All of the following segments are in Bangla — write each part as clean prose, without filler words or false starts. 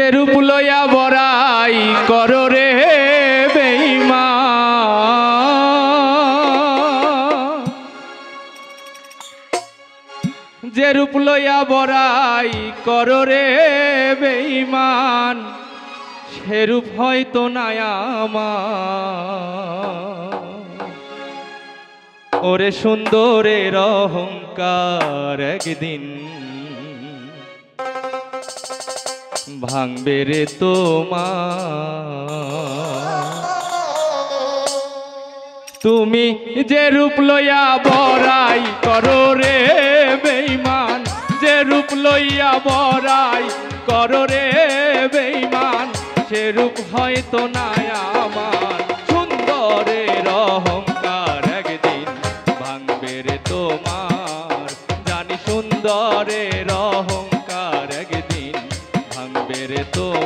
যে রূপ লইয়া বড়াই করো রে বেঈমান, যে রূপ লইয়া বড়াই করো রে বেঈমান, সে রূপ হয়তো নাই আমার। ওরে সুন্দরের অহংকার একদিন ভাঙবে রে তোমার। তুমি যে রূপ লইয়া বড়াই করো রে বেঈমান, যে রূপ লইয়া বড়াই করো রে বেঈমান, সে রূপ হয়তো নাই আমার। সুন্দরের অহংকার একদিন ভাঙবে রে তোমার, জানি সুন্দরের অহংকার একদিন ভাঙবে রে তোমার।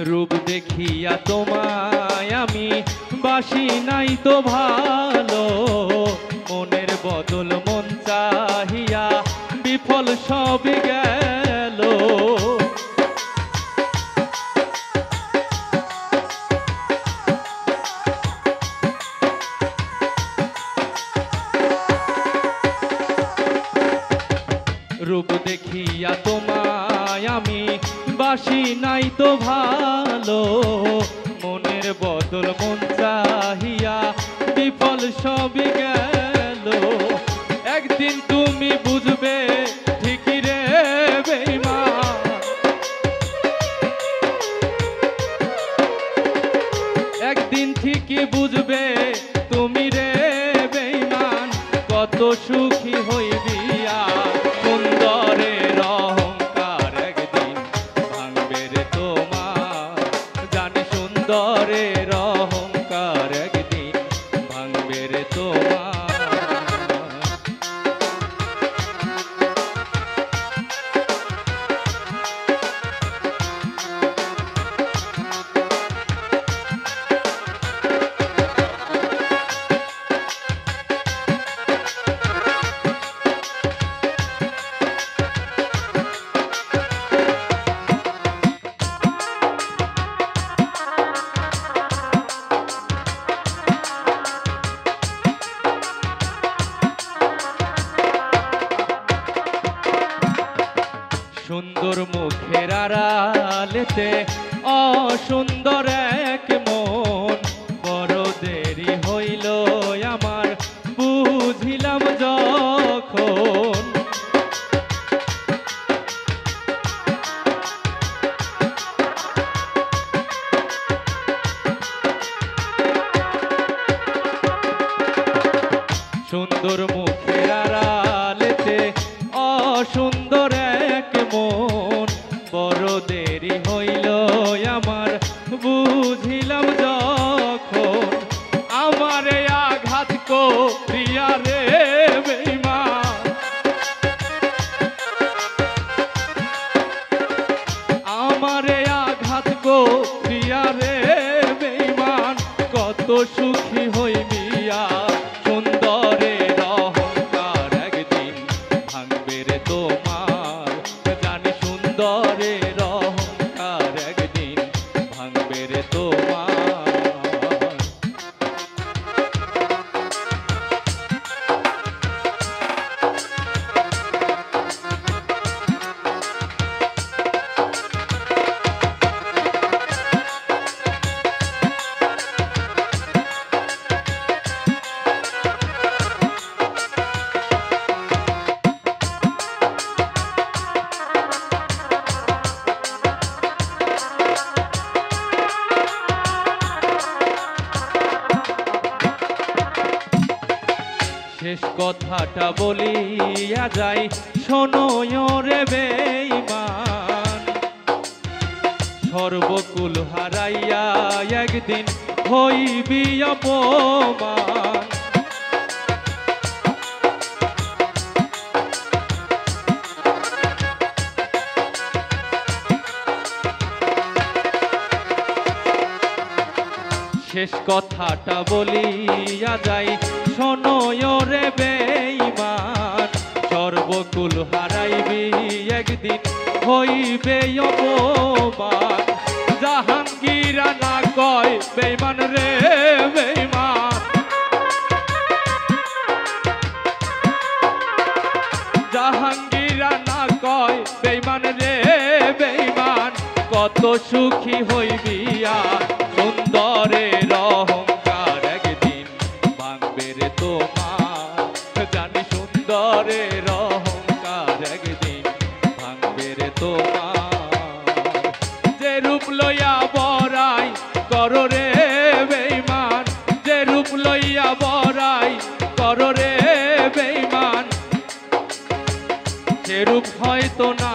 রূপ দেখিয়া তোমায় আমি বাসি নাই তো ভালো, মনের বদল মন চাহিয়া বিফল সব গেল। রূপ দেখিয়া তোমায় আমি বাসি নাই তো ভালো, মনের বদল মন চাহিয়া বিফল সব গেল। একদিন তুমি বুঝবে ঠিকই রে বেঈমান, একদিন ঠিকই বুঝবে তুমি রে বেঈমান, কত সুখী হইবি আর। সুন্দরের অহংকার একদিন ভাঙবে রে তোমার, জানি সুন্দরের অহংকার একদিন ভাঙবে রে তোমার। সুন্দর মুখের আড়ালেতে অসুন্দর এক মন, বড় দেরি হইল আমার বুঝিলাম যখন। সুন্দর মুখের আড়ালেতে অসুন্দর এক মন, বড় দেরি হইল আমার বুঝিলাম যখন। আমারে আঘাত করিয়া রে বেঈমান, আমারে আঘাত করিয়া রে বেঈমান, কত সুখী হইবি আর। সুন্দরের অহংকার একদিন ভাঙবে রে তোমার, জানি সুন্দরের অহংকার একদিন ভাঙবে রে তোমার। শেষ কথাটা বলিয়া যাই, শোনো রে বেঈমান, সর্বকুল হারাইয়া একদিন হইবি অপমান। শেষ কথাটা বলিয়া যাই, শোনো রে বেঈমান, সর্বকুল হারাইবি একদিন হইবে অপমান। জাহাঙ্গীরা না কয় বেঈমান রে বেঈমান, জাহাঙ্গীরা না কয় বেঈমান রে বেঈমান, কত সুখী হইবি আর সুন্দরের অহংকার একদিন ভাঙবে রে তোমার। জানি সুন্দরের অহংকার একদিন ভাঙবে রে তোমার। যে রূপ লইয়া বড়াই করো রে বেঈমান, যে রূপ লইয়া বড়াই করো রে বেঈমান, সে রূপ হয়তো না